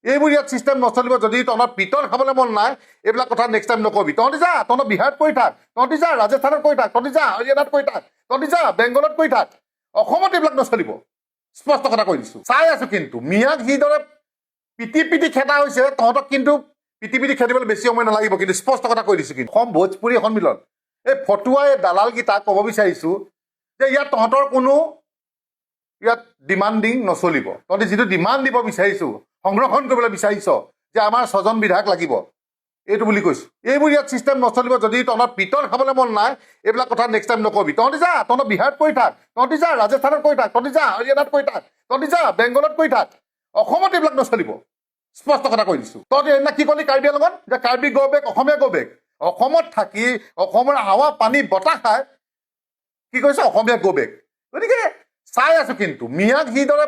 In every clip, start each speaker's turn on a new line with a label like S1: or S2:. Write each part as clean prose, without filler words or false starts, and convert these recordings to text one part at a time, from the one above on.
S1: এইবোৰ ইয়াত চিষ্টেম নচলিব যদি তহঁতৰ পিতল খাবলৈ মন নাই এইবিলাক কথা নেক্সট টাইম নকবি তহঁতি যা তহঁতৰ বিহাৰত কৰি থাক তহঁতি যা ৰাজস্থানত কৰি থাক তহঁতি যা হাৰিয়ানাত কৰি থাক তহঁতি যা বেংগলত কৰি থাক অসমত এইবিলাক নচলিব স্পষ্ট কথা কৈ দিছো চাই আছো কিন্তু মিয়াক যিদৰে পিটি খেদা হৈছে তহঁতক কিন্তু পিটি খেদিবলৈ বেছি সময় নালাগিব কিন্তু স্পষ্ট কথা কৈ দিছো কিন্তু অসম ভোজপুৰী সন্মিলন এই ফটুৱাই দালালকেইটা ক'ব বিচাৰিছো যে ইয়াত তহঁতৰ কোনো ইয়াত ডিমাণ্ডিং নচলিব তহঁতি যিটো ডিমাণ্ড দিব বিচাৰিছো সংৰক্ষণ কৰিবলৈ বিচাৰিছ যে আমাৰ 6জন বিধায়ক লাগিব এইটো বুলি কৈছো এইবোৰ ইয়াত চিষ্টেম নচলিব যদি তহঁতৰ পিতল খাবলৈ মন নাই এইবিলাক কথা নেক্সট টাইম নকবি তহঁতি যা তহঁতৰ বিহাৰত কৰি থাক তহঁতি যা ৰাজস্থানত কৰি থাক তহঁতি যা হাৰিয়ানাত কৰি থাক তহঁতি যা বেংগলত কৰি থাক অসমত এইবিলাক নচলিব স্পষ্ট কথা কৈ দিছো তহঁতি সেইদিনা কি ক'লি কাৰ্বিৰ লগত যে কাৰ্বি গৌবেগ অসমীয়া গৌবেগ অসমত থাকি অসমৰ হাৱা পানী বতাহ খাই কি কৈছে অসমীয়া গৌবেগ গতিকে চাই আছো কিন্তু মিয়াক যিদৰে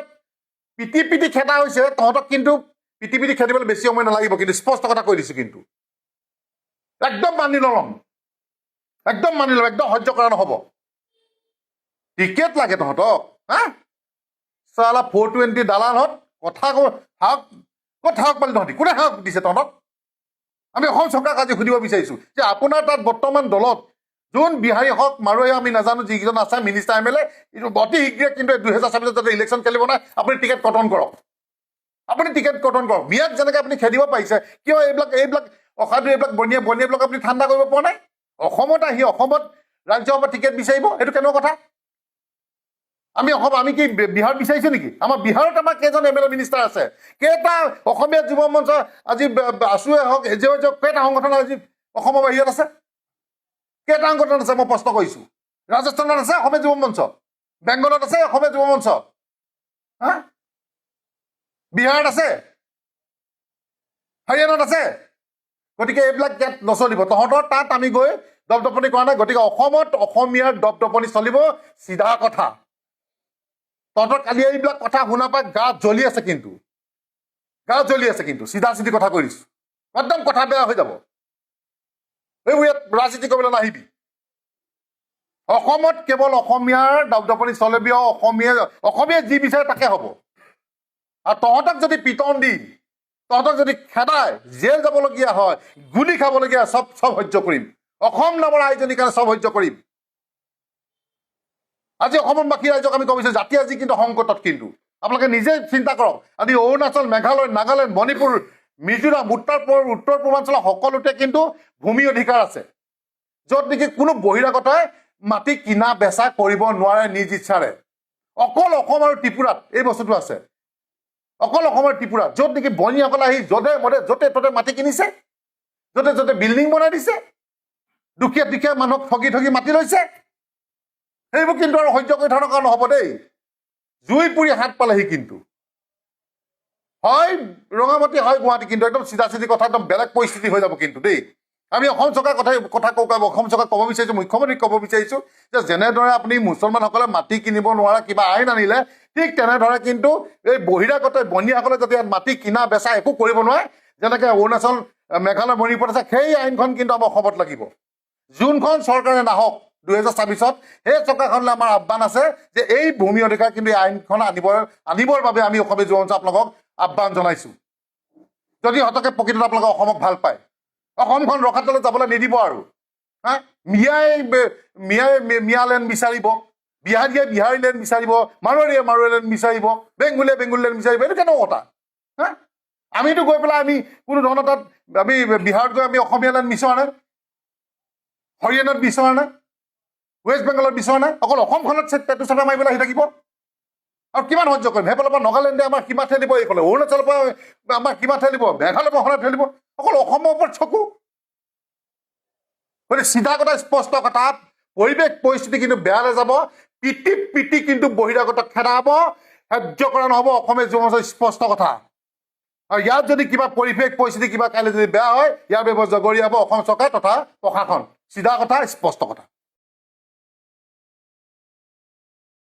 S1: পিটি খেদা হৈছে তহঁতক কিন্তু পিটি খেদিবলৈ বেছি সময় নালাগিব কিন্তু স্পষ্ট কথা কৈ দিছো কিন্তু একদম মানি নল'ম একদম সহ্য কৰা নহ'ব টিকেট লাগে তহঁতক হা চালা 420 দালালহঁত কথা ক'ত সাহস পালি তহঁতি কোনে সাহস দিছে তহঁতক আমি অসম চৰকাৰক আজি সুধিব বিচাৰিছো যে আপোনাৰ তাত বৰ্তমান দলত যোন বিহাৰী হওক মাৰোৱাৰী আমি নাজানো যিকেইজন আছে মিনিষ্টাৰ MLA এইটো অতি শীঘ্ৰে কিন্তু 2024 যাতে ইলেকশ্যন খেলিব নাই আপুনি টিকেট কৰ্তন কৰক মিয়াক যেনেকৈ আপুনি খেদিব পাৰিছে কিয় এইবিলাক অসাধু এইবিলাক বনিয়াবিলাক আপুনি ঠাণ্ডা কৰিব পৰা নাই অসমত আহি অসমত ৰাজ্যসভাত টিকেট বিচাৰিব এইটো কেনেকুৱা কথা আমি কি বিহাৰ বিচাৰিছো নেকি আমাৰ বিহাৰত আমাৰ কেইজন MLA মিনিষ্টাৰ আছে কেইটা অসমীয়া যুৱ মঞ্চ আজি আছুৱে হওক এজেও হওক কেইটা সংগঠন আজি অসমৰ বাহিৰত আছে কেইটা সংগঠন আছে মই প্ৰশ্ন কৰিছো ৰাজস্থানত আছে অসমীয়া যুৱ মঞ্চ বেংগলত আছে অসমীয়া যুৱ মঞ্চ হা বিহাৰত আছে হাৰিয়ানাত আছে গতিকে এইবিলাক ইয়াত নচলিব তহঁতৰ তাত আমি গৈ দপদপনি কৰা নাই গতিকে অসমত অসমীয়াৰ দপদপনি চলিব চিধা কথা তহঁতৰ কালি এইবিলাক কথা শুনা পাই গাত জ্বলি আছে কিন্তু চিধা চিধি কথা কৈ দিছো একদম কথা বেয়া হৈ যাব এইবোৰ ইয়াত ৰাজনীতি কৰিবলৈ নাহিবি অসমত কেৱল অসমীয়াৰ দপদপনি চলিব অসমীয়াই যি বিচাৰে তাকে হ'ব আৰু তহঁতক যদি পিটন দি তহঁতক যদি খেদাই জেল যাবলগীয়া হয় গুলি খাবলগীয়া চব সহ্য কৰিম অসম নামৰ ৰাইজনীৰ কাৰণে চব সহ্য কৰিম আজি অসমৰ বাকী ৰাইজক আমি ক'ব বিচাৰিছো জাতি আজি কিন্তু সংকটত কিন্তু আপোনালোকে নিজে চিন্তা কৰক আজি অৰুণাচল মেঘালয় নাগালেণ্ড মণিপুৰ মিজোৰাম উত্তৰ পূৰ্বাঞ্চলৰ সকলোতে কিন্তু ভূমি অধিকাৰ আছে য'ত নেকি কোনো বহিৰাগতাই মাটি কিনা বেচা কৰিব নোৱাৰে নিজ ইচ্ছাৰে অকল অসম আৰু ত্ৰিপুৰাত এই বস্তুটো আছে অকল অসমৰ ত্ৰিপুৰা য'ত নেকি বনীসকলে আহি য'তে ত'তে মাটি কিনিছে য'তে বিল্ডিং বনাই দিছে দুখীয়া মানুহক ঠগি মাটি লৈছে সেইবোৰ কিন্তু আৰু সহ্য কৰি থকা নহ'ব দেই জুই পুৰি হাত পালেহি কিন্তু হয় ৰঙামাটি হয় গুৱাহাটী কিন্তু একদম চিধা চিধি কথা একদম বেলেগ পৰিস্থিতি হৈ যাব কিন্তু দেই আমি অসম চৰকাৰৰ কথা অসম চৰকাৰক ক'ব বিচাৰিছো মুখ্যমন্ত্ৰীক ক'ব বিচাৰিছো যে যেনেদৰে আপুনি মুছলমানসকলে মাটি কিনিব নোৱাৰা কিবা আইন আনিলে ঠিক তেনেদৰে কিন্তু এই বহিৰাগত বনীয়াসকলে যাতে ইয়াত মাটি কিনা বেচা একো কৰিব নোৱাৰে যেনেকৈ অৰুণাচল মেঘালয় মণিপুৰ আছে সেই আইনখন কিন্তু আমাৰ অসমত লাগিব যোনখন চৰকাৰে নাহক 2024 সেই চৰকাৰখনলৈ আমাৰ আহ্বান আছে যে এই ভূমি অধিকাৰ কিন্তু এই আইনখন আনিবৰ বাবে আমি অসমীয়া যুৱ মঞ্চ আপোনালোকক আহ্বান জনাইছো যদি হতকে প্ৰকৃততে আপোনালোকে অসমক ভাল পায় অসমখন ৰখাতলৈ যাবলৈ নিদিব আৰু হা মিয়া লেণ্ড বিচাৰিব বিহাৰীয়ে বিহাৰী লেণ্ড বিচাৰিব মাৰোৱাৰীয়ে মাৰোৱাৰী লেণ্ড বিচাৰিব বেংগলীয়ে বেংগলী লেণ্ড বিচাৰিব এইটো কেনেকুৱা কথা হা আমিতো গৈ পেলাই আমি কোনো ধৰণৰ তাত আমি বিহাৰত গৈ আমি অসমীয়া লেণ্ড বিচৰা নাই হৰিয়ানাত বিচৰা নাই ৱেষ্ট বেংগলত বিচৰা নাই অকল অসমখনত পেটু চাটা মাৰিবলৈ আহি থাকিব আৰু কিমান সহ্য কৰিম সেইফালৰ পৰা নাগালেণ্ডে আমাৰ সীমা ঠেলিব এইফালে অৰুণাচলৰ পৰা আমাৰ সীমা ঠেলিব মেঘালয়ৰ পৰা ঠেলিব অকল অসমৰ ওপৰত চকু গতিকে চিধা কথা স্পষ্ট কথা পৰিৱেশ পৰিস্থিতি কিন্তু বেয়ালৈ যাব পিটি কিন্তু বহিৰাগতক খেদাব সহ্য কৰা নহ'ব অসমীয়া যুৱ মঞ্চৰ স্পষ্ট কথা আৰু ইয়াত যদি কিবা পৰিৱেশ পৰিস্থিতি কিবা কাইলৈ যদি বেয়া হয় ইয়াৰ বাবে জগৰীয়া হ'ব অসম চৰকাৰ তথা প্ৰশাসন চিধা কথা স্পষ্ট কথা